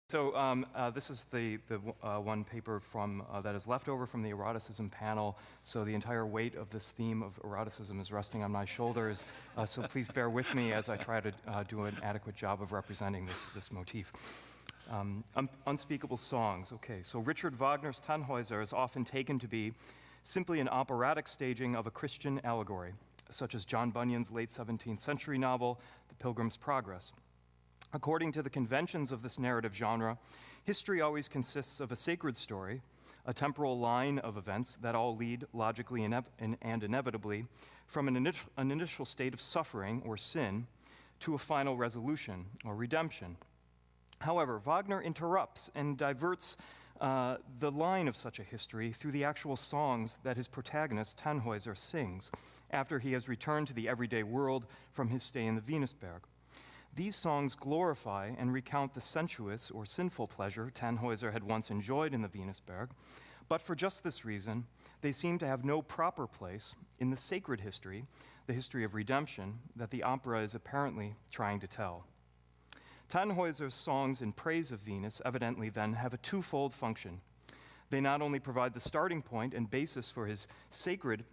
This is the one paper from that is left over from the eroticism panel. So the entire weight of this theme of eroticism is resting on my shoulders. So please bear with me as I try to do an adequate job of representing this motif. Unspeakable songs. Okay, so Richard Wagner's Tannhäuser is often taken to be simply an operatic staging of a Christian allegory, such as John Bunyan's late 17th century novel, The Pilgrim's Progress. According to the conventions of this narrative genre, history always consists of a sacred story, a temporal line of events that all lead logically and inevitably from an initial state of suffering or sin to a final resolution or redemption. However, Wagner interrupts and diverts the line of such a history through the actual songs that his protagonist, Tannhäuser, sings after he has returned to the everyday world from his stay in the Venusberg. These songs glorify and recount the sensuous or sinful pleasure Tannhäuser had once enjoyed in the Venusberg, but for just this reason, they seem to have no proper place in the sacred history, the history of redemption, that the opera is apparently trying to tell. Tannhäuser's songs in praise of Venus evidently then have a twofold function. They not only provide the starting point and basis for his sacred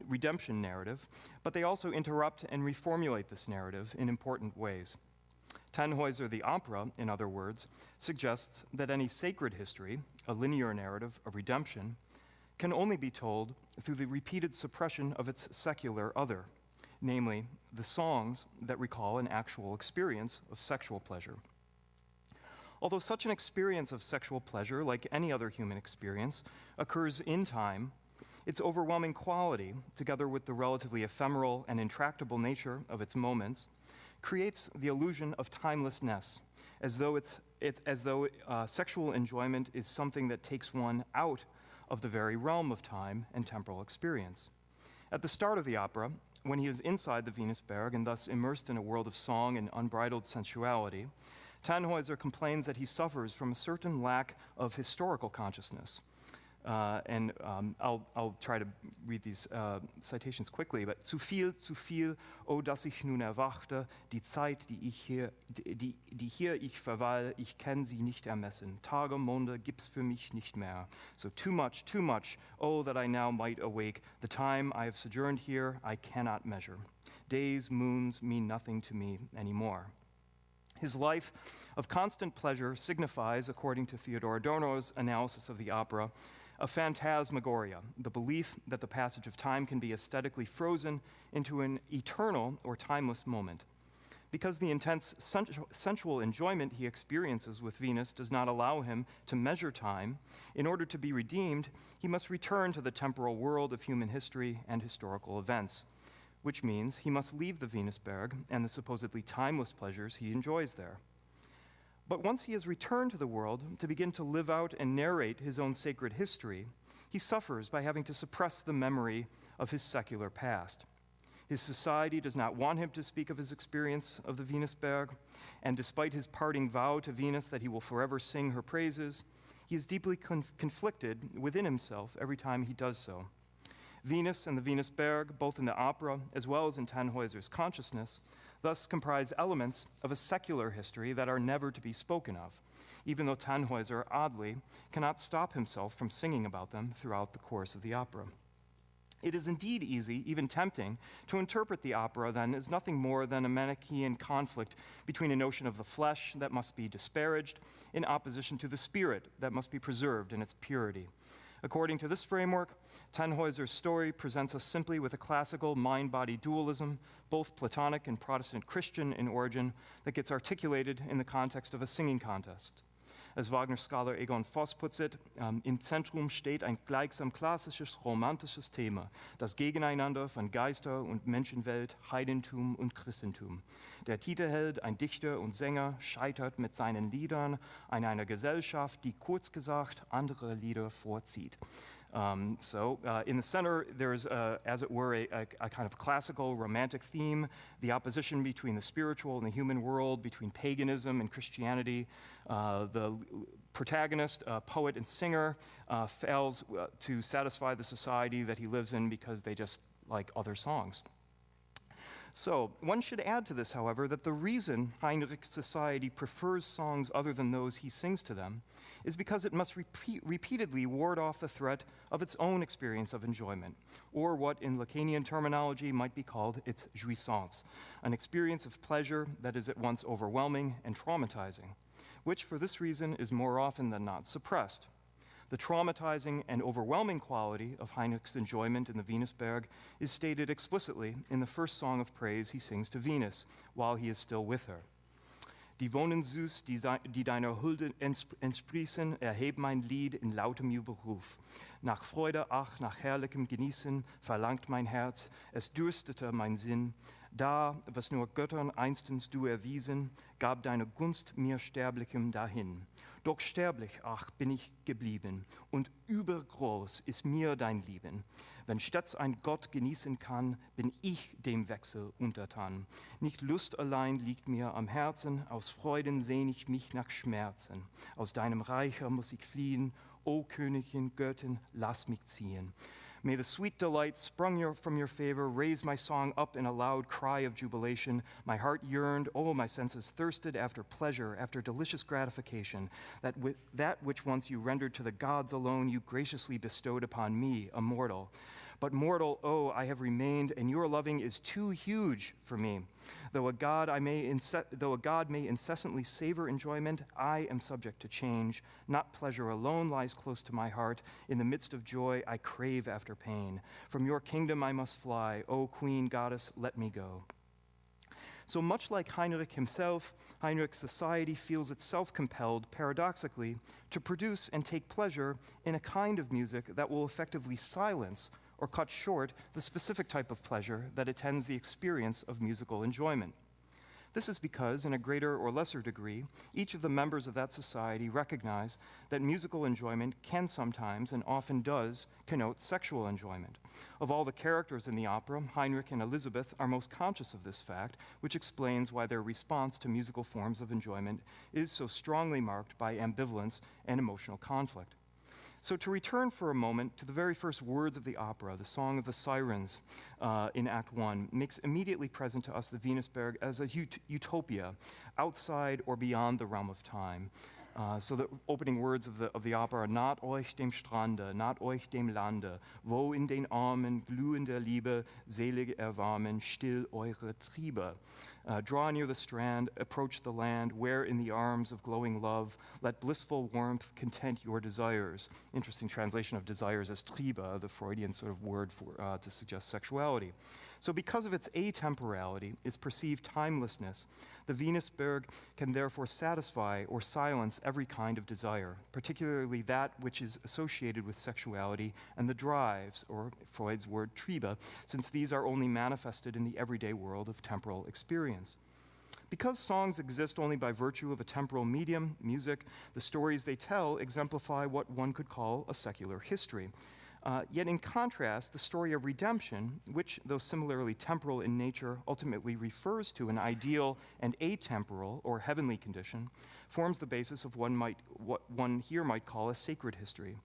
redemption narrative, but they also interrupt and reformulate this narrative in important ways. Tannhäuser the opera, in other words, suggests that any sacred history, a linear narrative of redemption, can only be told through the repeated suppression of its secular other, namely the songs that recall an actual experience of sexual pleasure. Although such an experience of sexual pleasure, like any other human experience, occurs in time, its overwhelming quality, together with the relatively ephemeral and intractable nature of its moments, creates the illusion of timelessness, as though sexual enjoyment is something that takes one out of the very realm of time and temporal experience. At the start of the opera, when he is inside the Venusberg and thus immersed in a world of song and unbridled sensuality, Tannhäuser complains that he suffers from a certain lack of historical consciousness. I'll try to read these citations quickly, but zu viel, oh, dass ich nun erwachte, die Zeit, die hier ich verweile, ich kann sie nicht ermessen. Tage, Monde gibt's für mich nicht mehr. So too much, oh, that I now might awake. The time I have sojourned here, I cannot measure. Days, moons mean nothing to me anymore. His life of constant pleasure signifies, according to Theodor Adorno's analysis of the opera, a phantasmagoria, the belief that the passage of time can be aesthetically frozen into an eternal or timeless moment. Because the intense sensual enjoyment he experiences with Venus does not allow him to measure time, in order to be redeemed, he must return to the temporal world of human history and historical events, which means he must leave the Venusberg and the supposedly timeless pleasures he enjoys there. But once he has returned to the world to begin to live out and narrate his own sacred history, he suffers by having to suppress the memory of his secular past. His society does not want him to speak of his experience of the Venusberg, and despite his parting vow to Venus that he will forever sing her praises, he is deeply conflicted within himself every time he does so. Venus and the Venusberg, both in the opera as well as in Tannhäuser's consciousness, thus comprise elements of a secular history that are never to be spoken of, even though Tannhäuser, oddly, cannot stop himself from singing about them throughout the course of the opera. It is indeed easy, even tempting, to interpret the opera then as nothing more than a Manichaean conflict between a notion of the flesh that must be disparaged in opposition to the spirit that must be preserved in its purity. According to this framework, Tannhäuser's story presents us simply with a classical mind-body dualism, both Platonic and Protestant Christian in origin, that gets articulated in the context of a singing contest. As Wagner scholar Egon Voss puts it, im Zentrum steht ein gleichsam klassisches romantisches Thema, das Gegeneinander von Geister- und Menschenwelt, Heidentum und Christentum. Der Titelheld, ein Dichter und Sänger, scheitert mit seinen Liedern an einer Gesellschaft, die kurz gesagt andere Lieder vorzieht. In the center, there's, as it were, a kind of classical romantic theme, the opposition between the spiritual and the human world, between paganism and Christianity. The protagonist, poet and singer, fails to satisfy the society that he lives in because they just like other songs. So, one should add to this, however, that the reason Heinrich's society prefers songs other than those he sings to them is because it must repeatedly ward off the threat of its own experience of enjoyment, or what in Lacanian terminology might be called its jouissance, an experience of pleasure that is at once overwhelming and traumatizing, which for this reason is more often than not suppressed. The traumatizing and overwhelming quality of Heinrich's enjoyment in the Venusberg is stated explicitly in the first song of praise he sings to Venus while he is still with her. Die Wohnen süß, die deiner Hulde entsprießen, erheb mein Lied in lautem Jubelruf. Nach Freude, ach, nach herrlichem Genießen verlangt mein Herz, es dürstete mein Sinn. Da, was nur Göttern einstens du erwiesen, gab deine Gunst mir Sterblichem dahin. Doch sterblich, ach, bin ich geblieben, und übergroß ist mir dein Lieben. Wenn stets ein Gott genießen kann, bin ich dem Wechsel untertan. Nicht Lust allein liegt mir am Herzen, aus Freuden sehn ich mich nach Schmerzen. Aus deinem Reiche muss ich fliehen, O Königin, Göttin, lass mich ziehen. May the sweet delight sprung from your favor raise my song up in a loud cry of jubilation. My heart yearned, oh, my senses thirsted after pleasure, after delicious gratification. That which once you rendered to the gods alone, you graciously bestowed upon me, a mortal. But mortal, oh, I have remained, and your loving is too huge for me. Though a god may incessantly savor enjoyment, I am subject to change. Not pleasure alone lies close to my heart. In the midst of joy, I crave after pain. From your kingdom I must fly. O queen, goddess, let me go. So much like Heinrich himself, Heinrich's society feels itself compelled, paradoxically, to produce and take pleasure in a kind of music that will effectively silence or cut short the specific type of pleasure that attends the experience of musical enjoyment. This is because, in a greater or lesser degree, each of the members of that society recognize that musical enjoyment can sometimes, and often does, connote sexual enjoyment. Of all the characters in the opera, Heinrich and Elizabeth are most conscious of this fact, which explains why their response to musical forms of enjoyment is so strongly marked by ambivalence and emotional conflict. So to return for a moment to the very first words of the opera, the Song of the Sirens in Act 1, makes immediately present to us the Venusberg as a utopia, outside or beyond the realm of time. So the opening words of the opera are naht euch dem Strande, naht euch dem Lande, wo in den Armen glühender Liebe selig erwarmen still eure Triebe. Draw near the strand, approach the land, where in the arms of glowing love, let blissful warmth content your desires. Interesting translation of desires as Triebe, the Freudian sort of word for, to suggest sexuality. So because of its atemporality, its perceived timelessness, the Venusberg can therefore satisfy or silence every kind of desire, particularly that which is associated with sexuality and the drives, or Freud's word Triebe, since these are only manifested in the everyday world of temporal experience. Because songs exist only by virtue of a temporal medium, music, the stories they tell exemplify what one could call a secular history. Yet in contrast, the story of redemption, which, though similarly temporal in nature, ultimately refers to an ideal and atemporal or heavenly condition, forms the basis of what one here might call a sacred history.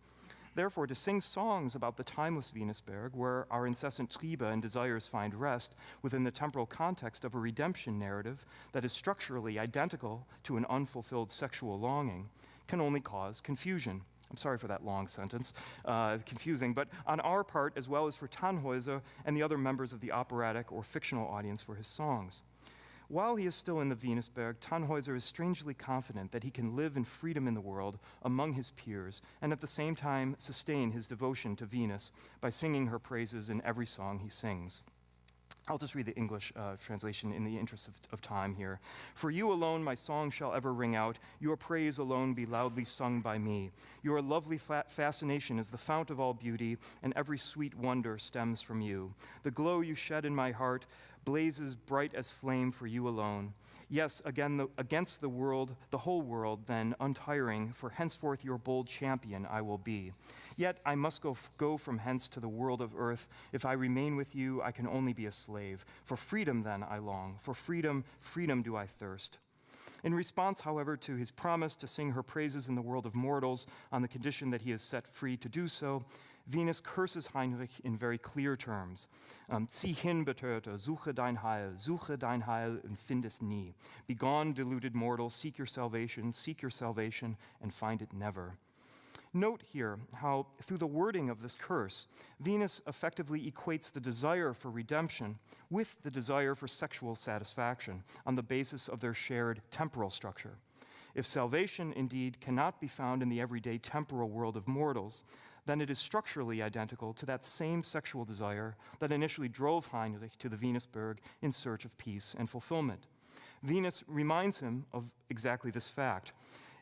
Therefore, to sing songs about the timeless Venusberg, where our incessant Triebe and desires find rest within the temporal context of a redemption narrative that is structurally identical to an unfulfilled sexual longing, can only cause confusion. I'm sorry for that long sentence, confusing, but on our part, as well as for Tannhäuser and the other members of the operatic or fictional audience for his songs. While he is still in the Venusberg, Tannhäuser is strangely confident that he can live in freedom in the world among his peers and at the same time sustain his devotion to Venus by singing her praises in every song he sings. I'll just read the English translation in the interest of time here. For you alone my song shall ever ring out, your praise alone be loudly sung by me. Your lovely fascination is the fount of all beauty, and every sweet wonder stems from you. The glow you shed in my heart blazes bright as flame for you alone. Yes, against the world, the whole world, then, untiring, for henceforth your bold champion I will be. Yet I must go from hence to the world of earth. If I remain with you, I can only be a slave. For freedom, then, I long. For freedom, freedom do I thirst. In response, however, to his promise to sing her praises in the world of mortals on the condition that he is set free to do so, Venus curses Heinrich in very clear terms. Zieh hin, Betöter, suche dein Heil und find es nie. Begone, deluded mortal, seek your salvation, and find it never. Note here how, through the wording of this curse, Venus effectively equates the desire for redemption with the desire for sexual satisfaction on the basis of their shared temporal structure. If salvation indeed cannot be found in the everyday temporal world of mortals, then it is structurally identical to that same sexual desire that initially drove Heinrich to the Venusberg in search of peace and fulfillment. Venus reminds him of exactly this fact.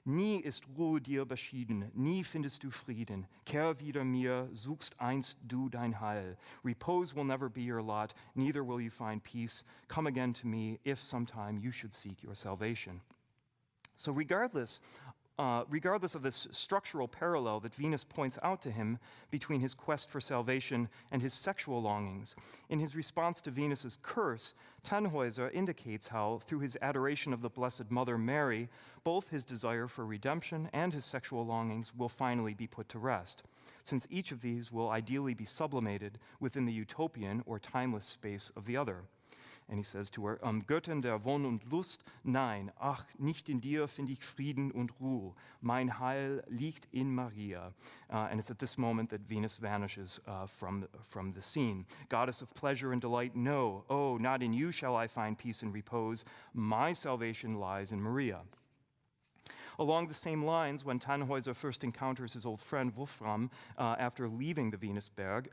Nie ist Ruhe dir beschieden, nie findest du Frieden. Kehr wieder mir, suchst einst du dein Heil. Repose will never be your lot, neither will you find peace. Come again to me, if sometime you should seek your salvation. So regardless of this structural parallel that Venus points out to him between his quest for salvation and his sexual longings, in his response to Venus's curse, Tannhäuser indicates how, through his adoration of the Blessed Mother Mary, both his desire for redemption and his sexual longings will finally be put to rest, since each of these will ideally be sublimated within the utopian or timeless space of the other. And he says to her, Göttin der Wonn und Lust, nein, ach, nicht in dir find ich Frieden und Ruhe. Mein Heil liegt in Maria. And it's at this moment that Venus vanishes from the scene. Goddess of pleasure and delight, no, oh, not in you shall I find peace and repose. My salvation lies in Maria. Along the same lines, when Tannhäuser first encounters his old friend Wolfram after leaving the Venusberg,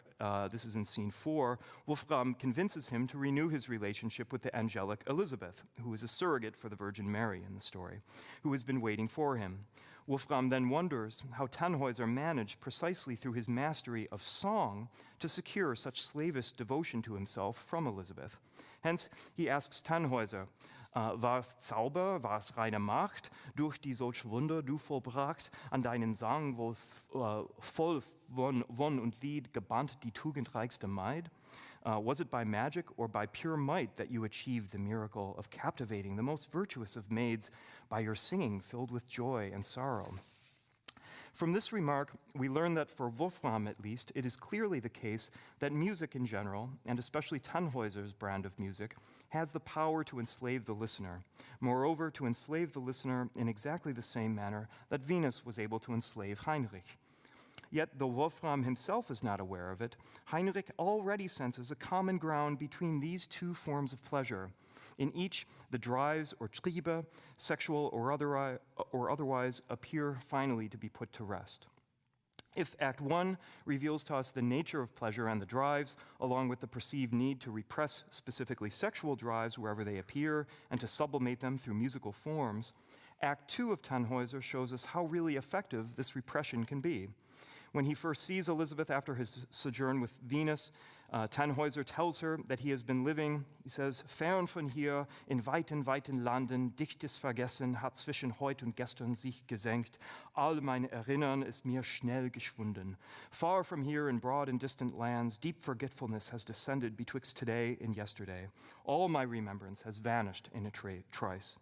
this is in scene 4, Wolfram convinces him to renew his relationship with the angelic Elizabeth, who is a surrogate for the Virgin Mary in the story, who has been waiting for him. Wolfram then wonders how Tannhäuser managed, precisely through his mastery of song, to secure such slavish devotion to himself from Elizabeth. Hence, he asks Tannhäuser, war's Zauber, war's reine Macht, durch die solch Wunder du vollbracht, an deinen Sang wohl voll Wonn und Lied gebannt die tugendreichste Maid? Was it by magic or by pure might that you achieved the miracle of captivating the most virtuous of maids by your singing filled with joy and sorrow? From this remark, we learn that for Wolfram at least, it is clearly the case that music in general, and especially Tannhäuser's brand of music, has the power to enslave the listener. Moreover, to enslave the listener in exactly the same manner that Venus was able to enslave Heinrich. Yet, though Wolfram himself is not aware of it, Heinrich already senses a common ground between these two forms of pleasure. In each, the drives or Triebe, sexual or otherwise, appear finally to be put to rest. If Act 1 reveals to us the nature of pleasure and the drives, along with the perceived need to repress specifically sexual drives wherever they appear and to sublimate them through musical forms, Act 2 of Tannhäuser shows us how really effective this repression can be. When he first sees Elizabeth after his sojourn with Venus, Tannhäuser tells her that he has been living, he says, fern von hier, in weiten, weiten Landen, dichtes Vergessen hat zwischen heut und gestern sich gesenkt, all mein Erinnern ist mir schnell geschwunden. Far from here in broad and distant lands, deep forgetfulness has descended betwixt today and yesterday. All my remembrance has vanished in a trice.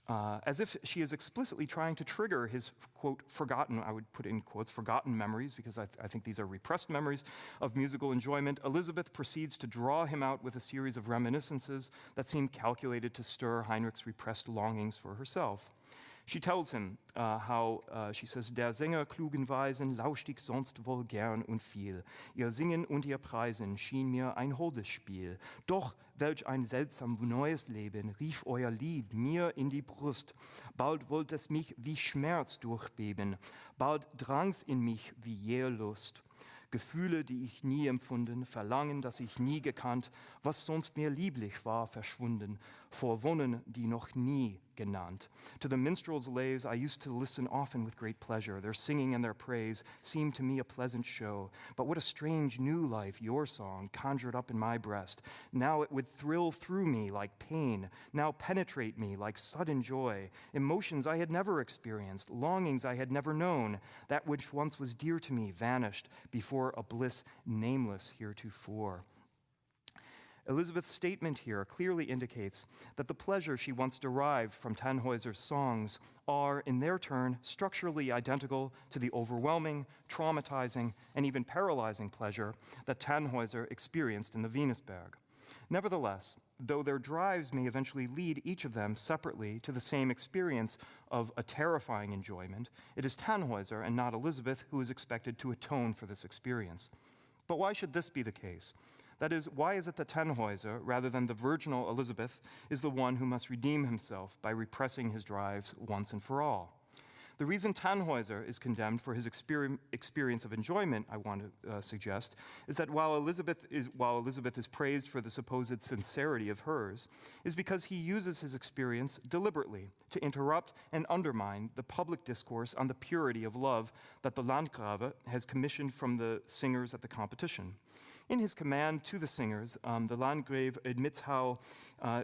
As if she is explicitly trying to trigger his, quote, forgotten, I would put in quotes, forgotten memories, because I think these are repressed memories of musical enjoyment, Elizabeth proceeds to draw him out with a series of reminiscences that seem calculated to stir Heinrich's repressed longings for herself. She tells him she says, der Sänger klugen Weisen lauscht ich sonst wohl gern und viel. Ihr Singen und ihr Preisen schien mir ein holdes Spiel. Doch welch ein seltsam neues Leben rief euer Lied mir in die Brust. Bald wollt es mich wie Schmerz durchbeben, bald drang's in mich wie jähe Lust. Gefühle, die ich nie empfunden, Verlangen, das ich nie gekannt, was sonst mir lieblich war, verschwunden, vor Wonnen, die noch nie genannt. To the minstrels' lays I used to listen often with great pleasure. Their singing and their praise seemed to me a pleasant show. But what a strange new life your song conjured up in my breast. Now it would thrill through me like pain, now penetrate me like sudden joy. Emotions I had never experienced, longings I had never known. That which once was dear to me vanished before a bliss nameless heretofore. Elizabeth's statement here clearly indicates that the pleasure she once derived from Tannhäuser's songs are, in their turn, structurally identical to the overwhelming, traumatizing, and even paralyzing pleasure that Tannhäuser experienced in the Venusberg. Nevertheless, though their drives may eventually lead each of them separately to the same experience of a terrifying enjoyment, it is Tannhäuser and not Elizabeth who is expected to atone for this experience. But why should this be the case? That is, why is it that Tannhäuser, rather than the virginal Elizabeth, is the one who must redeem himself by repressing his drives once and for all? The reason Tannhäuser is condemned for his experience of enjoyment, I want to suggest, is that while Elizabeth is praised for the supposed sincerity of hers, is because he uses his experience deliberately to interrupt and undermine the public discourse on the purity of love that the Landgrave has commissioned from the singers at the competition. In his command to the singers, the Landgrave admits how,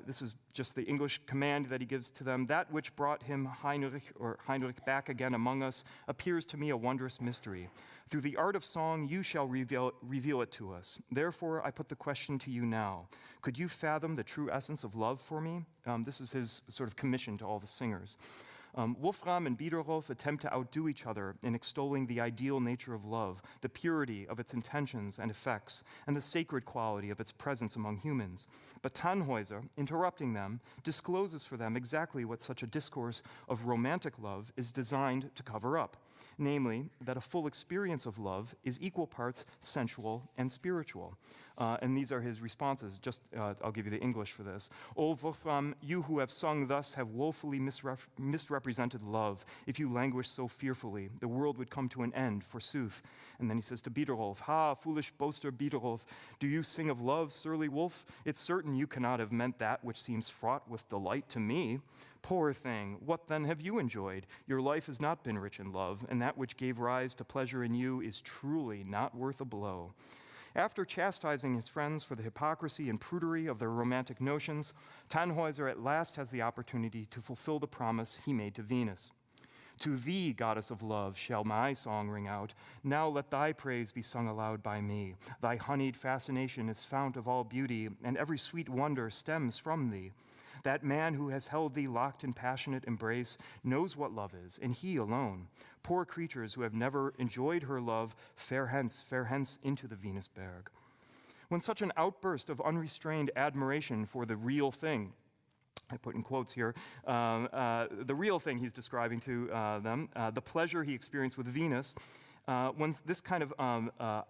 this is just the English command that he gives to them, that which brought him Heinrich back again among us appears to me a wondrous mystery. Through the art of song you shall reveal it to us. Therefore I put the question to you now. Could you fathom the true essence of love for me? This is his sort of commission to all the singers. Wolfram and Biederhoff attempt to outdo each other in extolling the ideal nature of love, the purity of its intentions and effects, and the sacred quality of its presence among humans. But Tannhäuser, interrupting them, discloses for them exactly what such a discourse of romantic love is designed to cover up, namely that a full experience of love is equal parts sensual and spiritual. And these are his responses. I'll give you the English for this. O Wolfram, you who have sung thus have woefully misrepresented love. If you languish so fearfully, the world would come to an end, forsooth. And then he says to Biederhoff, Ha, foolish boaster Biederhoff, do you sing of love, surly wolf? It's certain you cannot have meant that which seems fraught with delight to me. Poor thing, what then have you enjoyed? Your life has not been rich in love, and that which gave rise to pleasure in you is truly not worth a blow. After chastising his friends for the hypocrisy and prudery of their romantic notions, Tannhäuser at last has the opportunity to fulfill the promise he made to Venus. To thee, goddess of love, shall my song ring out. Now let thy praise be sung aloud by me. Thy honeyed fascination is fount of all beauty, and every sweet wonder stems from thee. That man who has held thee locked in passionate embrace knows what love is, and he alone. Poor creatures who have never enjoyed her love, fare hence into the Venusberg. When such an outburst of unrestrained admiration for the real thing, I put in quotes here, the real thing he's describing to them, the pleasure he experienced with Venus, when this kind of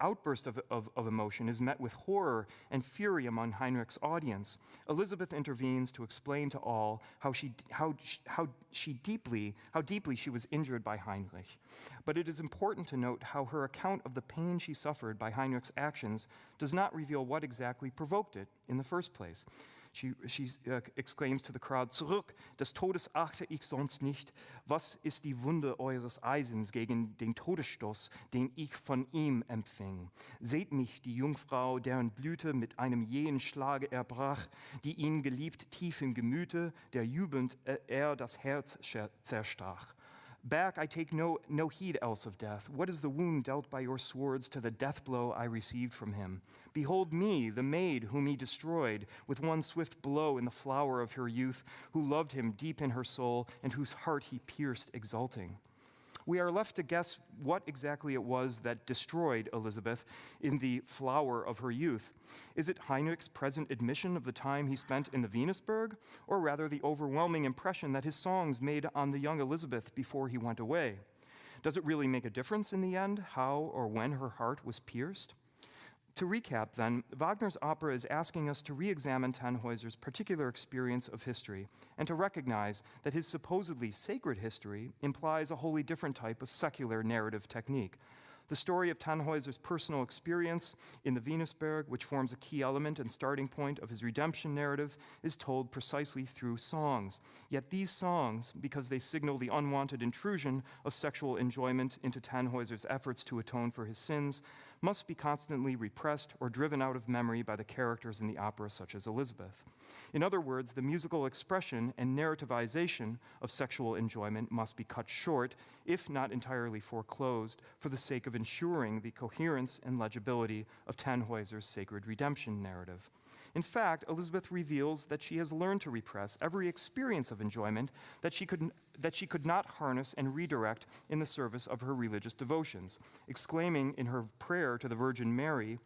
outburst of emotion is met with horror and fury among Heinrich's audience, Elizabeth intervenes to explain to all how deeply she was injured by Heinrich. But it is important to note how her account of the pain she suffered by Heinrich's actions does not reveal what exactly provoked it in the first place. She exclaims to the crowd, Zurück, des Todes achte ich sonst nicht. Was ist die Wunde eures Eisens gegen den Todesstoß, den ich von ihm empfing? Seht mich, die Jungfrau, deren Blüte mit einem jähen Schlage erbrach, die ihn geliebt tief im Gemüte, der jubelnd er das Herz zerstach. Back I take no heed else of death. What is the wound dealt by your swords to the death blow I received from him? Behold me, the maid whom he destroyed, with one swift blow in the flower of her youth, who loved him deep in her soul, and whose heart he pierced exulting. We are left to guess what exactly it was that destroyed Elizabeth in the flower of her youth. Is it Heinrich's present admission of the time he spent in the Venusberg, or rather the overwhelming impression that his songs made on the young Elizabeth before he went away? Does it really make a difference in the end how or when her heart was pierced? To recap, then, Wagner's opera is asking us to re-examine Tannhäuser's particular experience of history and to recognize that his supposedly sacred history implies a wholly different type of secular narrative technique. The story of Tannhäuser's personal experience in the Venusberg, which forms a key element and starting point of his redemption narrative, is told precisely through songs. Yet these songs, because they signal the unwanted intrusion of sexual enjoyment into Tannhäuser's efforts to atone for his sins, must be constantly repressed or driven out of memory by the characters in the opera, such as Elizabeth. In other words, the musical expression and narrativization of sexual enjoyment must be cut short, if not entirely foreclosed, for the sake of ensuring the coherence and legibility of Tannhäuser's sacred redemption narrative. In fact, Elizabeth reveals that she has learned to repress every experience of enjoyment that she could not harness and redirect in the service of her religious devotions, exclaiming in her prayer to the Virgin Mary,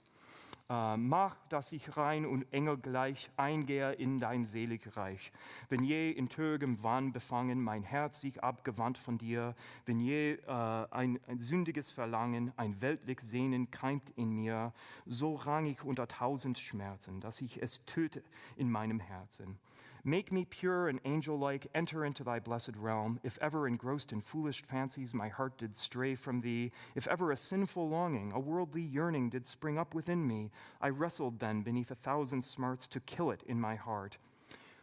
mach, dass ich rein und engelgleich eingehe in dein selig Reich. Wenn je in tögem Wahn befangen mein Herz sich abgewandt von dir, wenn je ein sündiges Verlangen, ein weltlich Sehnen keimt in mir, so rang ich unter 1000 Schmerzen, dass ich es töte in meinem Herzen. Make me pure and angel-like, enter into thy blessed realm. If ever engrossed in foolish fancies my heart did stray from thee, if ever a sinful longing, a worldly yearning did spring up within me, I wrestled then beneath 1,000 smarts to kill it in my heart.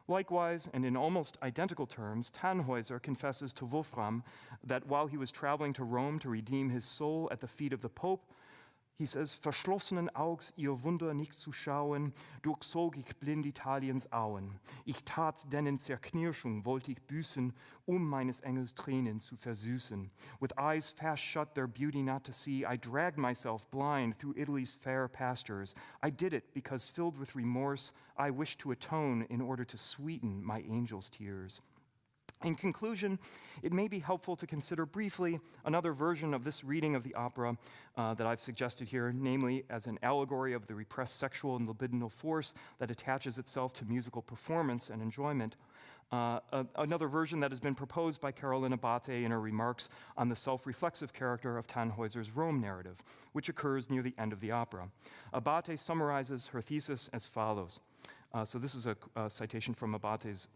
Likewise, and in almost identical terms, Tannhäuser confesses to Wolfram that while he was traveling to Rome to redeem his soul at the feet of the Pope, he says, verschlossenen Augs ihr Wunder nicht zu schauen, durchzog ich blind Italiens Auen. Ich tat denn in Zerknirschung, wollte ich büßen, meines Engels Tränen zu versüßen. With eyes fast shut, their beauty not to see, I dragged myself blind through Italy's fair pastures. I did it because, filled with remorse, I wished to atone in order to sweeten my angel's tears. In conclusion, it may be helpful to consider briefly another version of this reading of the opera that I've suggested here, namely as an allegory of the repressed sexual and libidinal force that attaches itself to musical performance and enjoyment. Another version that has been proposed by Caroline Abate in her remarks on the self-reflexive character of Tannhäuser's Rome narrative, which occurs near the end of the opera. Abate summarizes her thesis as follows. So this is a citation from Abate's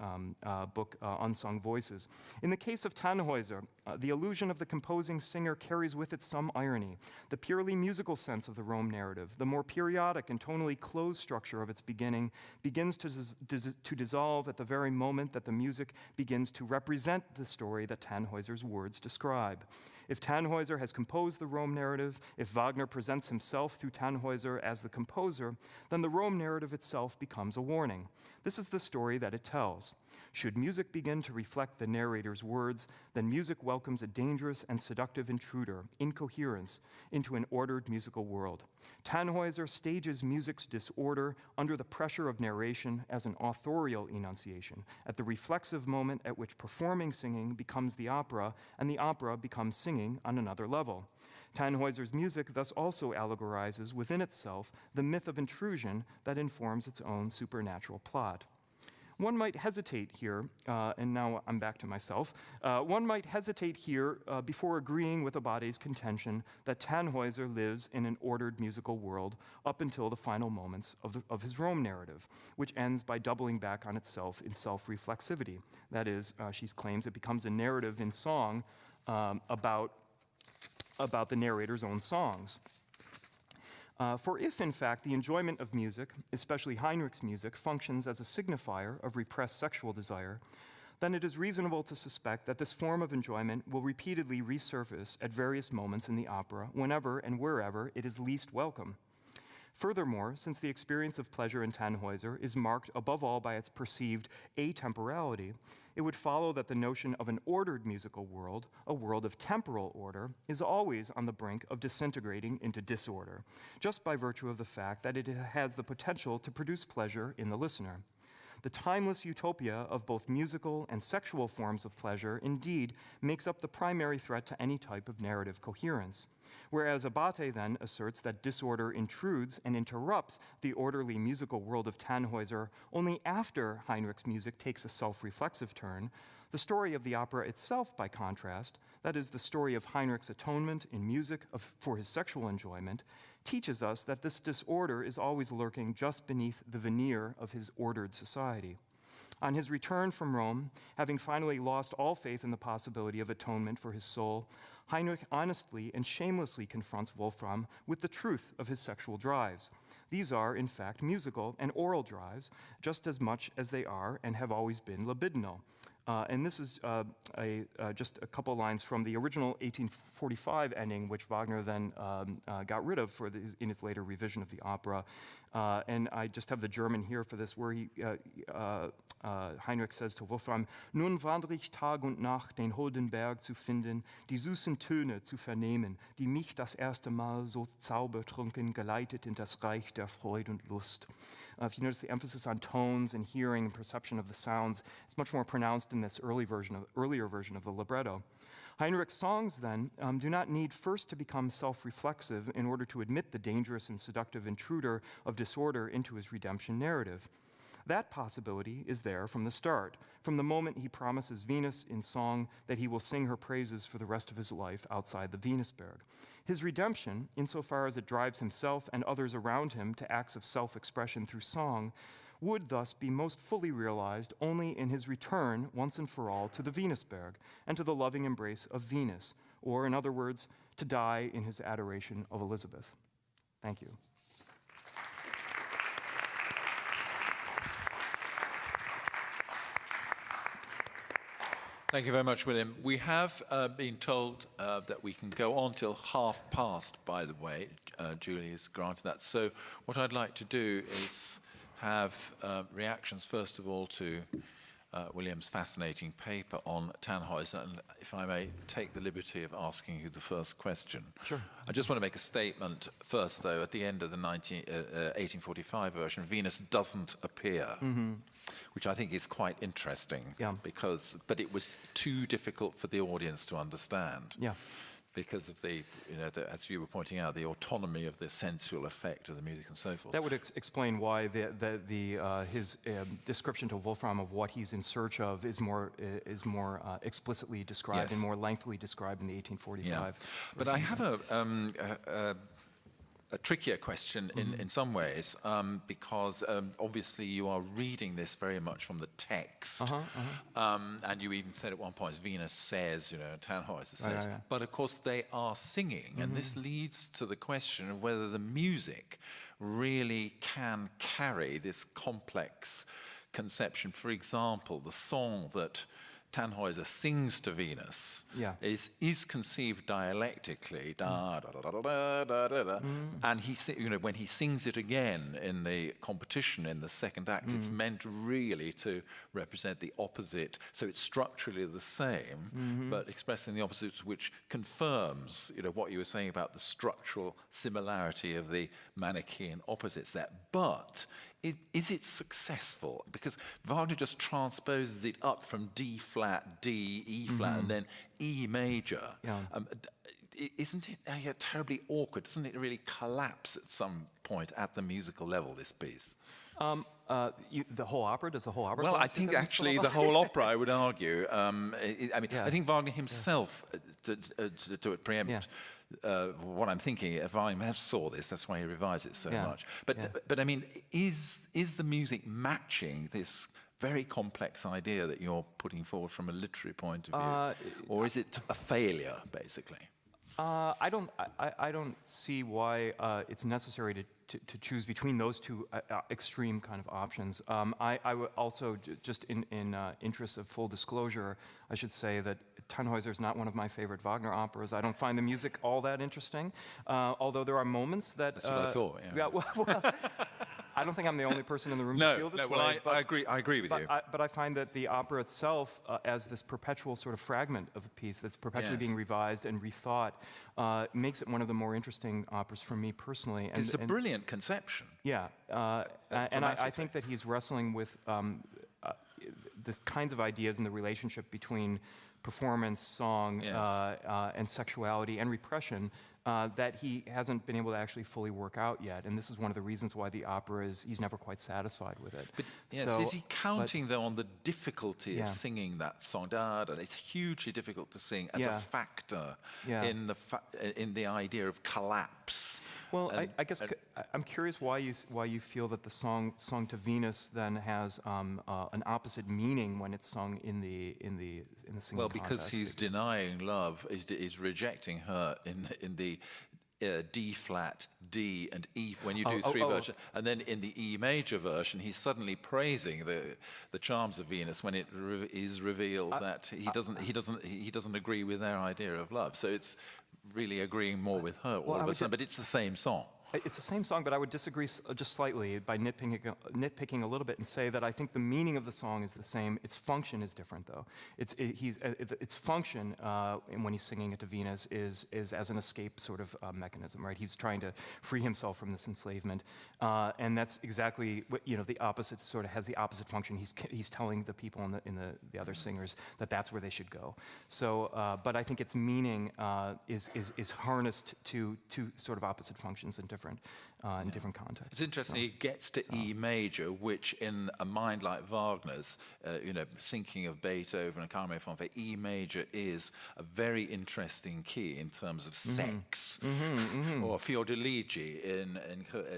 book, Unsung Voices. In the case of Tannhäuser, the illusion of the composing singer carries with it some irony. The purely musical sense of the Rome narrative, the more periodic and tonally closed structure of its beginning, begins to dissolve at the very moment that the music begins to represent the story that Tannhäuser's words describe. If Tannhäuser has composed the Rome narrative, if Wagner presents himself through Tannhäuser as the composer, then the Rome narrative itself becomes a warning. This is the story that it tells. Should music begin to reflect the narrator's words, then music welcomes a dangerous and seductive intruder, incoherence, into an ordered musical world. Tannhäuser stages music's disorder under the pressure of narration as an authorial enunciation, at the reflexive moment at which performing singing becomes the opera, and the opera becomes singing on another level. Tannhäuser's music thus also allegorizes within itself the myth of intrusion that informs its own supernatural plot. One might hesitate here, and now I'm back to myself, one might hesitate here before agreeing with Abate's contention that Tannhäuser lives in an ordered musical world up until the final moments of his Rome narrative, which ends by doubling back on itself in self-reflexivity. That is, she claims it becomes a narrative in song about the narrator's own songs. For if, in fact, the enjoyment of music, especially Heinrich's music, functions as a signifier of repressed sexual desire, then it is reasonable to suspect that this form of enjoyment will repeatedly resurface at various moments in the opera, whenever and wherever it is least welcome. Furthermore, since the experience of pleasure in Tannhäuser is marked above all by its perceived atemporality, it would follow that the notion of an ordered musical world, a world of temporal order, is always on the brink of disintegrating into disorder, just by virtue of the fact that it has the potential to produce pleasure in the listener. The timeless utopia of both musical and sexual forms of pleasure indeed makes up the primary threat to any type of narrative coherence. Whereas Abate then asserts that disorder intrudes and interrupts the orderly musical world of Tannhäuser only after Heinrich's music takes a self-reflexive turn, the story of the opera itself, by contrast, that is, the story of Heinrich's atonement in music for his sexual enjoyment, teaches us that this disorder is always lurking just beneath the veneer of his ordered society. On his return from Rome, having finally lost all faith in the possibility of atonement for his soul, Heinrich honestly and shamelessly confronts Wolfram with the truth of his sexual drives. These are, in fact, musical and oral drives, just as much as they are and have always been libidinal. And this is just a couple lines from the original 1845 ending, which Wagner then got rid of in his later revision of the opera. And I just have the German here for this, where Heinrich says to Wolfram, Nun wandre ich Tag und Nacht, den holden Berg zu finden, die süßen Töne zu vernehmen, die mich das erste Mal so zaubertrunken geleitet in das Reich der Freude und Lust. If you notice the emphasis on tones and hearing and perception of the sounds, it's much more pronounced in this earlier version of the libretto. Heinrich's songs, then, do not need first to become self-reflexive in order to admit the dangerous and seductive intruder of disorder into his redemption narrative. That possibility is there from the start, from the moment he promises Venus in song that he will sing her praises for the rest of his life outside the Venusberg. His redemption, insofar as it drives himself and others around him to acts of self-expression through song, would thus be most fully realized only in his return, once and for all, to the Venusberg and to the loving embrace of Venus, or, in other words, to die in his adoration of Elizabeth. Thank you. Thank you very much, William. We have been told that we can go on till past, by the way. Julie has granted that. So what I'd like to do is have reactions, first of all, to William's fascinating paper on Tannhäuser, and if I may take the liberty of asking you the first question. Sure. I just want to make a statement first, though. At the end of the 1845 version, Venus doesn't appear, which I think is quite interesting, but it was too difficult for the audience to understand. Yeah. Because of the, as you were pointing out, the autonomy of the sensual effect of the music and so forth. That would explain why his description to Wolfram of what he's in search of is more explicitly described and more lengthily described in the 1845. Yeah. But I have a trickier question in some ways, because obviously you are reading this very much from the text, and you even said at one point, Venus says, Tannhäuser says, but of course they are singing, and this leads to the question of whether the music really can carry this complex conception. For example, the song that Tannhäuser sings to Venus is conceived dialectically, and when he sings it again in the competition in the second act, it's meant really to represent the opposite. So it's structurally the same, but expressing the opposite, which confirms, what you were saying about the structural similarity of the Manichaean opposites there. But is it successful? Because Wagner just transposes it up from D flat, D, E flat, and then E major. Yeah. Isn't it terribly awkward? Doesn't it really collapse at some point at the musical level, this piece? The whole opera? Does the whole opera? Well, I think actually the whole opera, I would argue. I think Wagner himself, to preempt what I'm thinking, if I saw this, that's why he revised it so much. But I mean, is the music matching this very complex idea that you're putting forward from a literary point of view, or is it a failure, basically? I don't see why it's necessary to choose between those two extreme kind of options. I would also, just in interest of full disclosure, I should say that Tannhäuser is not one of my favorite Wagner operas. I don't find the music all that interesting, although there are moments that... That's what I thought, well, I don't think I'm the only person in the room who feels this way. Well, I agree with you. But I find that the opera itself, as this perpetual sort of fragment of a piece that's perpetually being revised and rethought, makes it one of the more interesting operas for me personally. It's a brilliant conception. Yeah, and I think that he's wrestling with the kinds of ideas in the relationship between performance, song, and sexuality and repression that he hasn't been able to actually fully work out yet. And this is one of the reasons why the opera he's never quite satisfied with it. But is he counting though on the difficulty of singing that song? It's hugely difficult to sing as a factor in the idea of collapse. Well, I guess I'm curious why you feel that the song to Venus then has an opposite meaning when it's sung in the singing Well, because he's denying love, is rejecting her in the D flat, D, and E when you do three versions, and then in the E major version, he's suddenly praising the charms of Venus when it is revealed that he doesn't agree with their idea of love. So it's really agreeing more with her all of a sudden, but it's the same song. It's the same song, but I would disagree just slightly by nitpicking a little bit and say that I think the meaning of the song is the same. Its function is different, though. Its function when he's singing it to Venus is as an escape sort of mechanism, right? He's trying to free himself from this enslavement, and that's exactly what, the opposite sort of has the opposite function. He's telling the people in the other singers that that's where they should go. So, but I think its meaning is harnessed to sort of opposite functions in different contexts. It's interesting. He gets to E major, which in a mind like Wagner's, thinking of Beethoven and Carmen von Weber, E major is a very interesting key in terms of sex, or fiordiligi.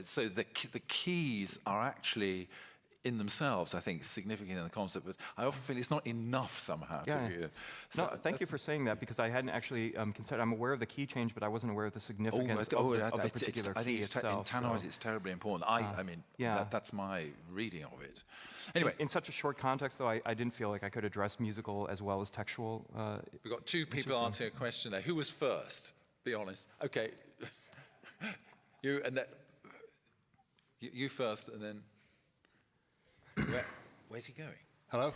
So the keys are actually in themselves, I think, significant in the concept, but I often feel it's not enough somehow. Thank you for saying that, because I hadn't actually considered. I'm aware of the key change, but I wasn't aware of the significance of the particular key itself. In Tannhäuser, it's terribly important. I mean, that's my reading of it. Anyway, in such a short context, though, I didn't feel like I could address musical as well as textual. We've got two people answering a question there. Who was first? Be honest. Okay, you and then you first, and then. Where's he going? Hello?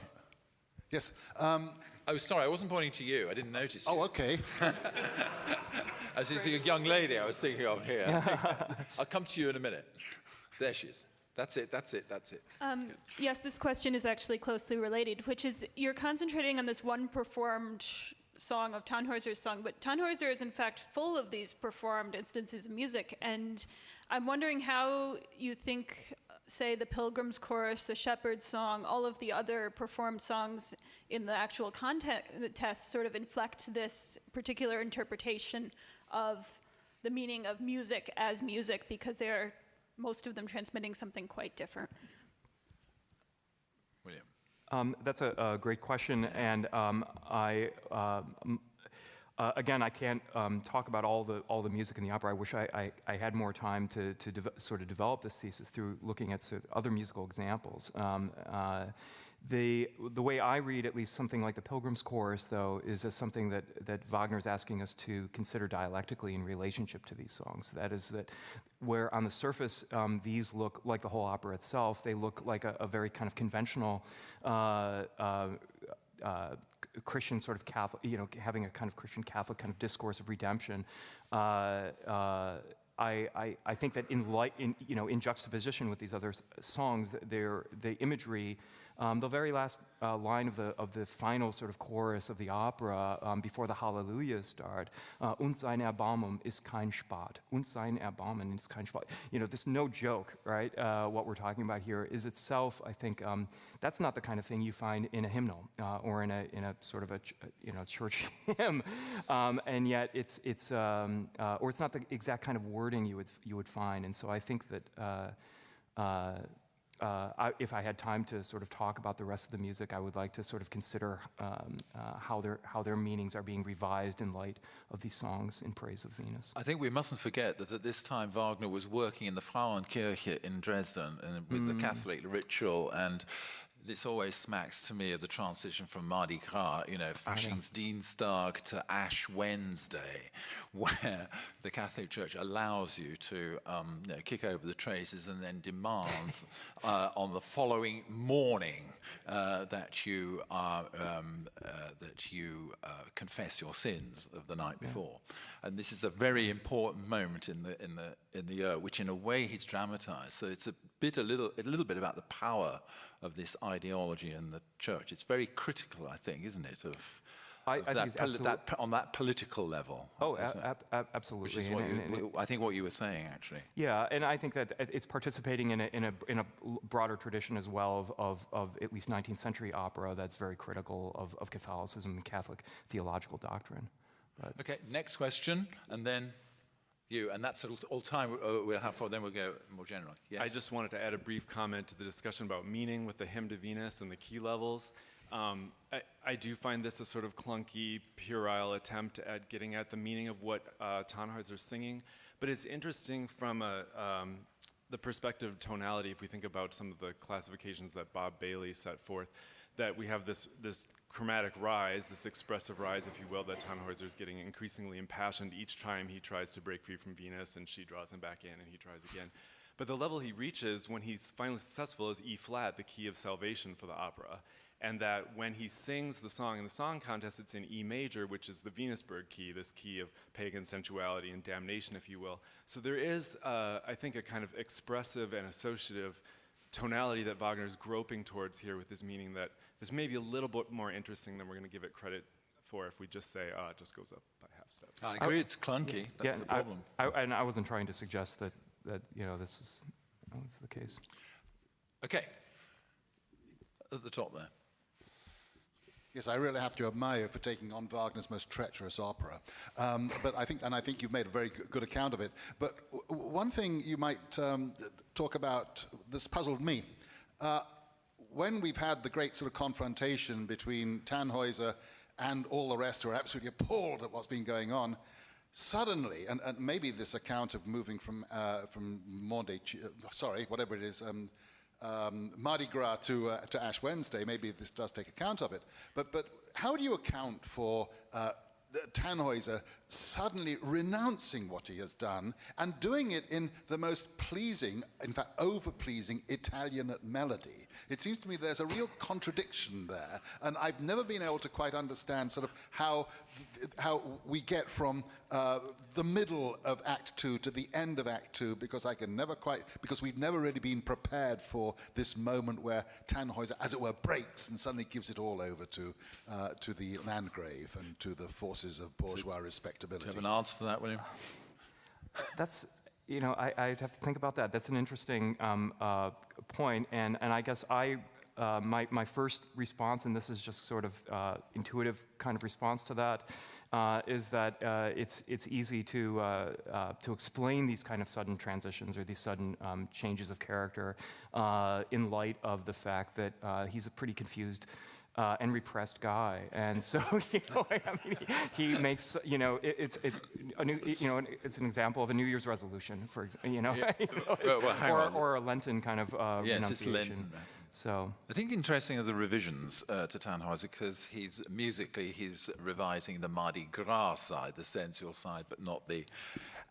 Yes. Oh, sorry, I wasn't pointing to you. I didn't notice you. Oh, okay. As is a young lady I was thinking of here. I'll come to you in a minute. There she is. That's it. Yes, this question is actually closely related, which is you're concentrating on this one performed song of Tannhäuser's song, but Tannhäuser is in fact full of these performed instances of music, and I'm wondering how you think, say, the Pilgrim's Chorus, the Shepherd's Song, all of the other performed songs in the actual context sort of inflect this particular interpretation of the meaning of music as music, because they are, most of them, transmitting something quite different. William. That's a great question, and again, I can't talk about all the music in the opera. I wish I had more time to sort of develop this thesis through looking at sort of other musical examples. The way I read at least something like the Pilgrim's Chorus, though, is as something that Wagner's asking us to consider dialectically in relationship to these songs. That is, that where on the surface these look like the whole opera itself, they look like a very kind of conventional Christian sort of Catholic, having a kind of Christian Catholic kind of discourse of redemption. I think that in juxtaposition with these other songs, the imagery, the very last line of the final sort of chorus of the opera before the Hallelujahs start, und sein Erbarmen ist kein Spott. Und sein Erbarmen ist kein Spott. This is no joke, right? What we're talking about here is itself, I think, that's not the kind of thing you find in a hymnal or in a sort of a church hymn, and yet it's not the exact kind of wording you would find, and so I think that. If I had time to sort of talk about the rest of the music, I would like to sort of consider how their meanings are being revised in light of these songs in praise of Venus. I think we mustn't forget that at this time Wagner was working in the Frauenkirche in Dresden and with the Catholic ritual, and this always smacks to me of the transition from Mardi Gras, Faschingsdienstag to Ash Wednesday, where the Catholic Church allows you to kick over the traces and then demands on the following morning that you confess your sins of the night before. And this is a very important moment in the year, which in a way he's dramatized. So it's a little bit about the power of this ideology in the church. It's very critical, I think, isn't it, of on that political level. Oh, absolutely. Which is I think what you were saying, actually. Yeah, and I think that it's participating in a broader tradition as well of at least 19th century opera that's very critical of Catholicism and Catholic theological doctrine. Okay, next question, and then you, and that's all time we'll have for, then we'll go more general. Yes? I just wanted to add a brief comment to the discussion about meaning with the hymn to Venus and the key levels. I do find this a sort of clunky, puerile attempt at getting at the meaning of what Tannhäuser's singing, but it's interesting from the perspective of tonality. If we think about some of the classifications that Bob Bailey set forth, that we have this chromatic rise, this expressive rise, if you will, that Tannhäuser is getting increasingly impassioned each time he tries to break free from Venus, and she draws him back in, and he tries again. But the level he reaches when he's finally successful is E flat, the key of salvation for the opera. And that when he sings the song in the song contest, it's in E major, which is the Venusberg key, this key of pagan sensuality and damnation, if you will. So there is, I think, a kind of expressive and associative tonality that Wagner is groping towards here with this meaning that this may be a little bit more interesting than we're going to give it credit for if we just say, it just goes up by half steps. I agree, it's clunky. That's the problem. And I wasn't trying to suggest that this is the case. Okay. At the top there. Yes, I really have to admire you for taking on Wagner's most treacherous opera. But I think you've made a very good account of it. But one thing you might talk about, this puzzled me. When we've had the great sort of confrontation between Tannhäuser and all the rest who are absolutely appalled at what's been going on, suddenly, and maybe this account of moving from whatever it is, Mardi Gras to Ash Wednesday, maybe this does take account of it. But how do you account for Tannhäuser suddenly renouncing what he has done and doing it in the most pleasing, in fact over-pleasing Italian melody? It seems to me there's a real contradiction there, and I've never been able to quite understand sort of how we get from the middle of Act 2 to the end of Act 2, because we've never really been prepared for this moment where Tannhäuser, as it were, breaks and suddenly gives it all over to the Landgrave and to the forces of bourgeois respectability. Do you have an answer to that, William? That's, I'd have to think about that. That's an interesting point, and I guess my first response, and this is just sort of intuitive kind of response to that, is that it's easy to explain these kind of sudden transitions or these sudden changes of character in light of the fact that he's a pretty confused and repressed guy, and so he makes it's an example of a New Year's resolution, for example, or a Lenten kind of yes, it's Lenten. So I think interesting are the revisions to Tannhäuser, because he's revising the Mardi Gras side, the sensual side, but not the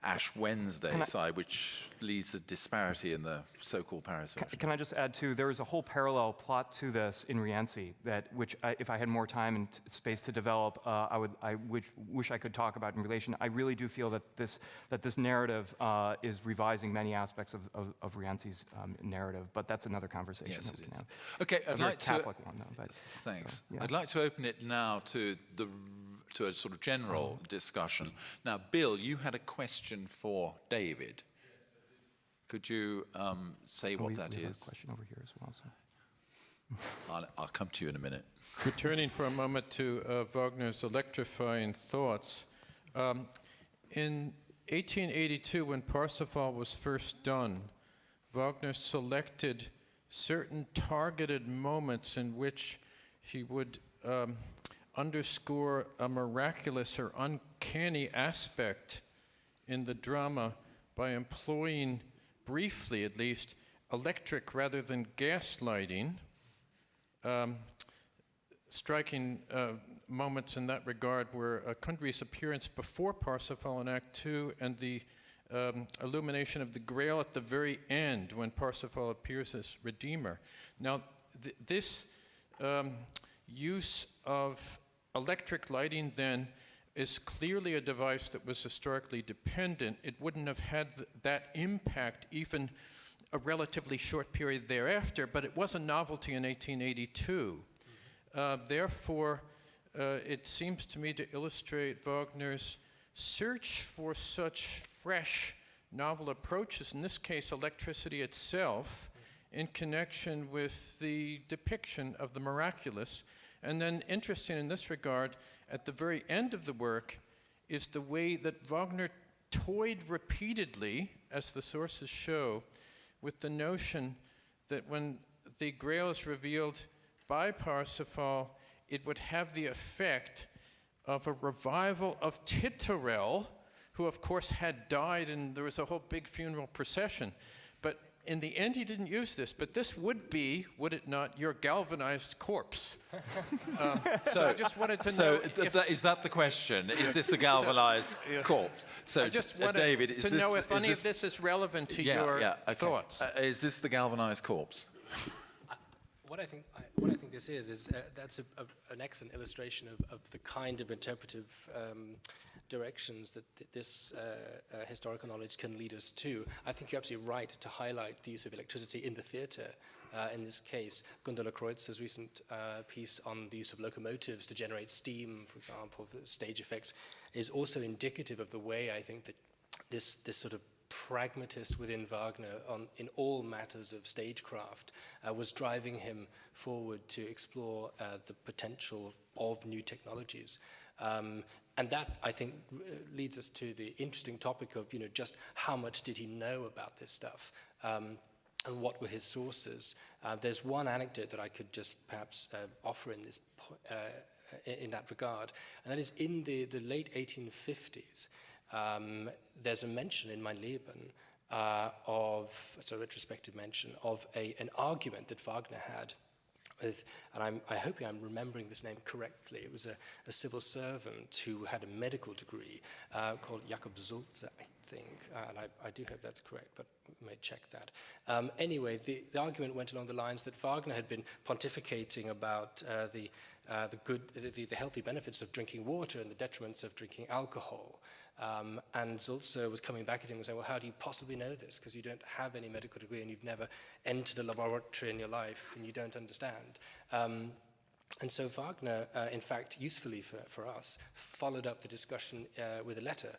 Ash Wednesday side, which leads to disparity in the so-called Paris version. Can I just add, too, there is a whole parallel plot to this in Rienzi, which if I had more time and space to develop, I wish I could talk about in relation. I really do feel that this narrative is revising many aspects of Rienzi's narrative, but that's another conversation. Yes, that we it can have. Okay, I'd like to Catholic one, though. But, thanks. Yeah. I'd like to open it now to a sort of general discussion. Now, Bill, you had a question for David. Could you say what that we have is? a question over here as well. So. I'll come to you in a minute. Returning for a moment to Wagner's electrifying thoughts. In 1882, when Parsifal was first done, Wagner selected certain targeted moments in which he would underscore a miraculous or uncanny aspect in the drama by employing, briefly at least, electric rather than gas lighting, striking moments in that regard were Kundry's appearance before Parsifal in Act 2 and the illumination of the Grail at the very end when Parsifal appears as Redeemer. Now, this use of electric lighting then is clearly a device that was historically dependent. It wouldn't have had that impact even a relatively short period thereafter, but it was a novelty in 1882. Therefore, it seems to me to illustrate Wagner's search for such fresh, novel approaches, in this case electricity itself, in connection with the depiction of the miraculous. And then interesting in this regard, at the very end of the work, is the way that Wagner toyed repeatedly, as the sources show, with the notion that when the Grail is revealed by Parsifal, it would have the effect of a revival of Titurel, who of course had died, and there was a whole big funeral procession. But in the end, he didn't use this, but this would be, would it not, your galvanized corpse. So I just wanted to know. Is that the question? Is this a galvanized corpse? So I just wanted David, to know if any of this is relevant to your thoughts. Is this the galvanized corpse? What I think this is that's an excellent illustration of the kind of interpretive directions that this historical knowledge can lead us to. I think you're absolutely right to highlight the use of electricity in the theatre. In this case, Gundula Kreuzer's recent piece on the use of locomotives to generate steam, for example, the stage effects, is also indicative of the way I think that this sort of pragmatist within Wagner in all matters of stagecraft was driving him forward to explore the potential of new technologies. And that, I think, leads us to the interesting topic of, just how much did he know about this stuff, and what were his sources. There's one anecdote that I could just perhaps offer in that regard, and that is in the late 1850s. There's a mention in Mein Leben it's a retrospective mention of an argument that Wagner had with, and I hope I'm remembering this name correctly. It was a civil servant who had a medical degree called Jakob Sulzer, I think, and I do hope that's correct, but we may check that. Anyway, the argument went along the lines that Wagner had been pontificating about the healthy benefits of drinking water and the detriments of drinking alcohol. And Sulzer was coming back at him and saying, well, how do you possibly know this? Because you don't have any medical degree and you've never entered a laboratory in your life and you don't understand. And so Wagner, in fact, usefully for us, followed up the discussion with a letter.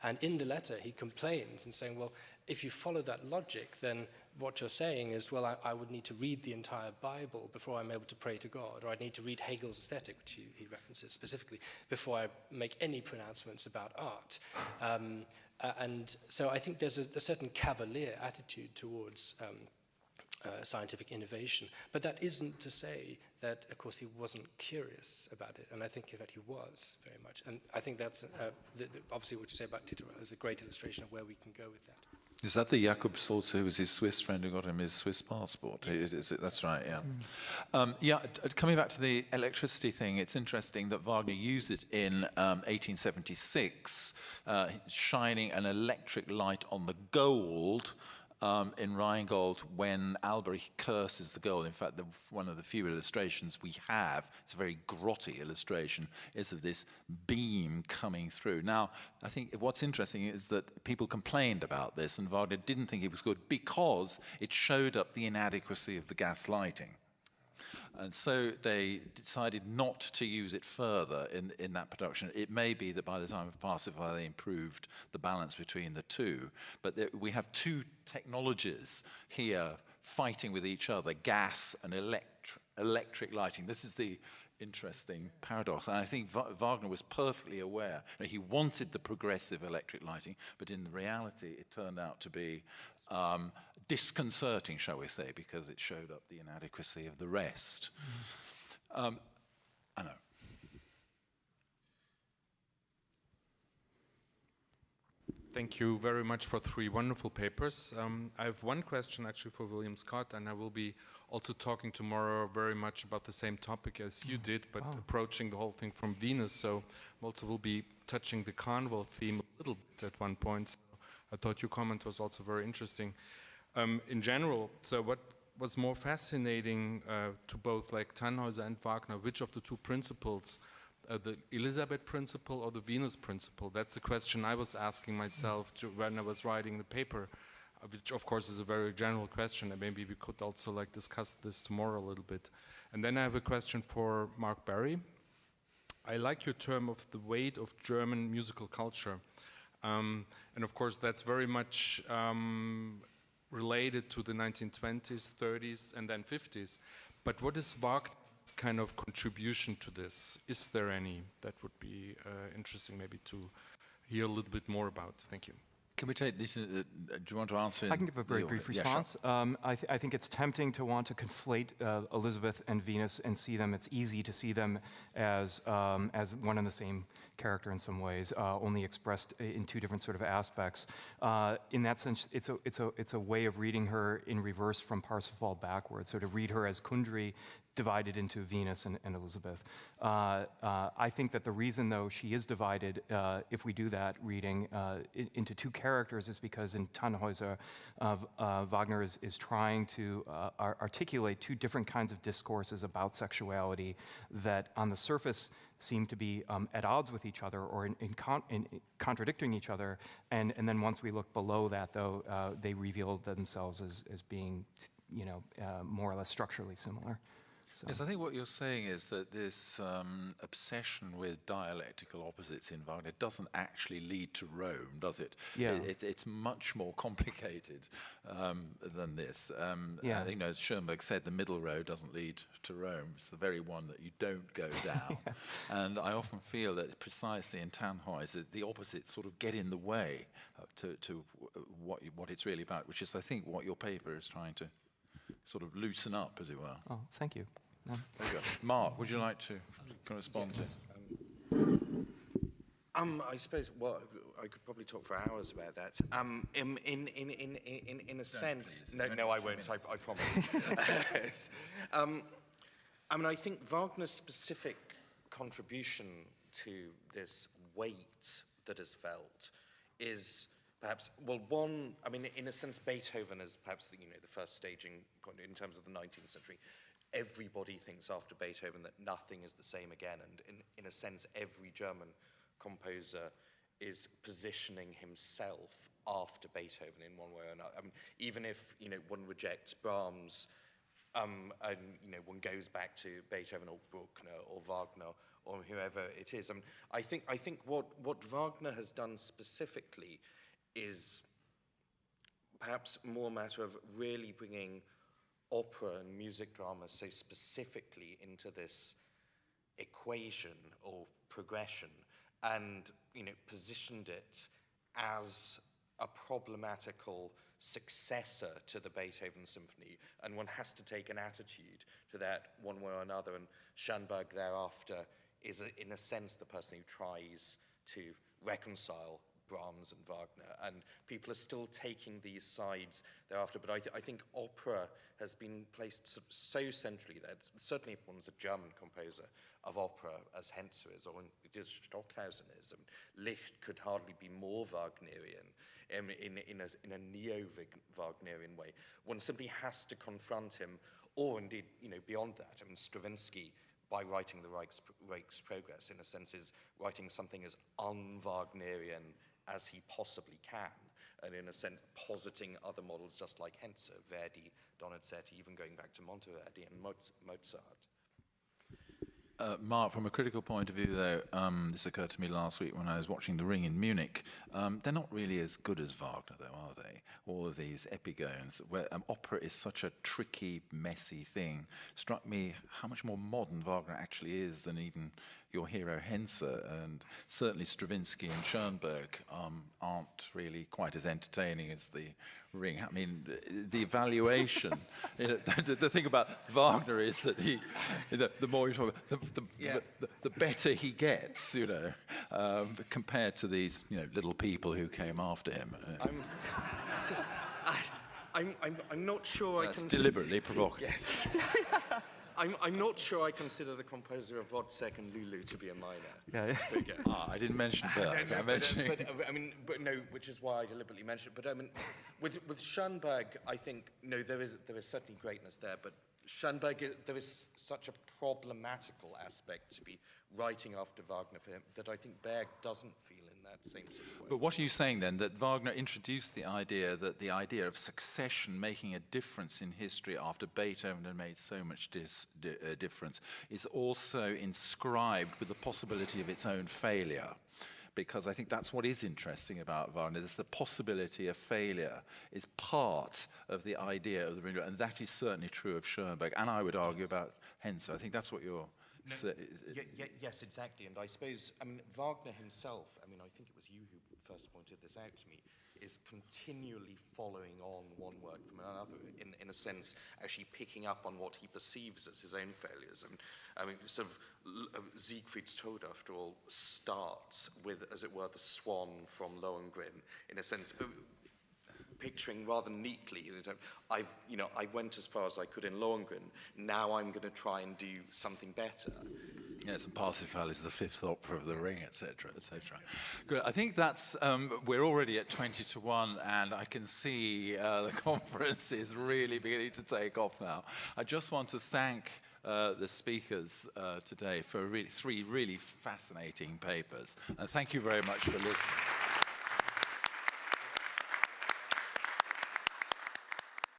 And in the letter, he complains and saying, well, if you follow that logic, then what you're saying is, well, I would need to read the entire Bible before I'm able to pray to God, or I'd need to read Hegel's Aesthetic, which he references specifically, before I make any pronouncements about art. And so I think there's a certain cavalier attitude towards scientific innovation. But that isn't to say that, of course, he wasn't curious about it. And I think that he was very much. And I think that's, obviously, what you say about Tito is a great illustration of where we can go with that. Is that the Jakob Sulzer who was his Swiss friend who got him his Swiss passport? Is it? That's right, yeah. Coming back to the electricity thing, it's interesting that Wagner used it in 1876, shining an electric light on the gold in Rheingold when Alberich curses the gold. In fact, one of the few illustrations we have, it's a very grotty illustration, is of this beam coming through. Now, I think what's interesting is that people complained about this, and Wagner didn't think it was good because it showed up the inadequacy of the gas lighting. And so they decided not to use it further in that production. It may be that by the time of Parsifal they improved the balance between the two. But we have two technologies here fighting with each other, gas and electric lighting. This is the interesting paradox. And I think Wagner was perfectly aware that he wanted the progressive electric lighting, but in reality it turned out to be disconcerting, shall we say, because it showed up the inadequacy of the rest. I know. Thank you very much for 3 wonderful papers. I have one question actually for William Scott, and I will be also talking tomorrow very much about the same topic as you did, but approaching the whole thing from Venus. So also will be touching the carnival theme a little bit at one point. So I thought your comment was also very interesting. In general, so what was more fascinating to both like Tannhäuser and Wagner, which of the two principles, the Elizabeth principle or the Venus principle? That's the question I was asking myself when I was writing the paper, which of course is a very general question, and maybe we could also like discuss this tomorrow a little bit. And then I have a question for Mark Barry. I like your term of the weight of German musical culture. And of course that's very much related to the 1920s, 30s, and then 50s. But what is Wagner's kind of contribution to this? Is there any? That would be interesting maybe to hear a little bit more about. Thank you. Can we take this? Do you want to answer? I can give a very brief response. I think it's tempting to want to conflate Elizabeth and Venus and see them. It's easy to see them as one and the same character in some ways, only expressed in two different sort of aspects. In that sense, it's a way of reading her in reverse from Parsifal backwards. So to read her as Kundry divided into Venus and Elizabeth. I think that the reason, though, she is divided, if we do that reading, into two characters is because in Tannhäuser, Wagner is trying to articulate two different kinds of discourses about sexuality that on the surface seem to be at odds with each other or in contradicting each other. And then once we look below that, though, they reveal themselves as being, more or less structurally similar. So. Yes, I think what you're saying is that this obsession with dialectical opposites in Wagner doesn't actually lead to Rome, does it? Yeah. It's much more complicated than this. Yeah. I think, as Schoenberg said, the middle road doesn't lead to Rome. It's the very one that you don't go down. Yeah. And I often feel that precisely in Tannhäuser, the opposites sort of get in the way to what it's really about, which is, I think, what your paper is trying to sort of loosen up, as it were. Oh, thank you. There you go. Mark, would you like to correspond yes. to? I suppose. Well, I could probably talk for hours about that. In a sense, please. no, I won't. I promise. I think Wagner's specific contribution to this weight that is felt is perhaps, one. In a sense, Beethoven is perhaps the first staging point in terms of the 19th century. Everybody thinks after Beethoven that nothing is the same again, and in a sense, every German composer is positioning himself after Beethoven in one way or another. Even if one rejects Brahms, and one goes back to Beethoven or Bruckner or Wagner or whoever it is. I think what Wagner has done specifically is perhaps more a matter of really bringing opera and music drama so specifically into this equation or progression, and positioned it as a problematical successor to the Beethoven symphony, and one has to take an attitude to that one way or another. And Schoenberg thereafter is, in a sense, the person who tries to reconcile Brahms and Wagner, and people are still taking these sides thereafter. But I think opera has been placed so centrally that certainly if one's a German composer of opera, as Henze is, or as Stockhausen is, Licht could hardly be more Wagnerian in a neo-Wagnerian way. One simply has to confront him, or indeed, beyond that. Stravinsky, by writing the Rake's Progress, in a sense, is writing something as un-Wagnerian as he possibly can, and in a sense positing other models just like Henze, Verdi, Donizetti, even going back to Monteverdi and Mozart. Mark, from a critical point of view, though, this occurred to me last week when I was watching The Ring in Munich. They're not really as good as Wagner, though, are they? All of these epigones, where opera is such a tricky, messy thing. Struck me how much more modern Wagner actually is than even your hero Henze, and certainly Stravinsky and Schoenberg aren't really quite as entertaining as The Ring. The evaluation, the thing about Wagner is that the more you talk about, the better he gets, compared to these, little people who came after him. I'm not sure. That's deliberately provocative. Yes. I'm not sure I consider the composer of Wozzeck and Lulu to be a minor. Yeah. I didn't mention Berg. But no, which is why I deliberately mentioned it. But with Schoenberg, I think there is certainly greatness there. But Schoenberg, there is such a problematical aspect to be writing after Wagner for him that I think Berg doesn't feel in that same sort of way. But what are you saying then, that Wagner introduced the idea of succession making a difference in history after Beethoven had made so much difference is also inscribed with the possibility of its own failure? Because I think that's what is interesting about Wagner. There's the possibility of failure is part of the idea of the renewal, and that is certainly true of Schoenberg, and I would argue about Henze. I think that's what you're saying. Yes, exactly. And I suppose, Wagner himself, I think it was you who first pointed this out to me, is continually following on one work from another, in a sense, actually picking up on what he perceives as his own failures. I mean sort of Siegfried's Tod, after all, starts with, as it were, the swan from Lohengrin, in a sense, picturing rather neatly. I went as far as I could in Lohengrin. Now I'm going to try and do something better. Yes, and Parsifal is the fifth opera of the Ring, etc., etc. Good. I think that's we're already at 20 to 1, and I can see the conference is really beginning to take off now. I just want to thank the speakers today for three really fascinating papers, and thank you very much for listening.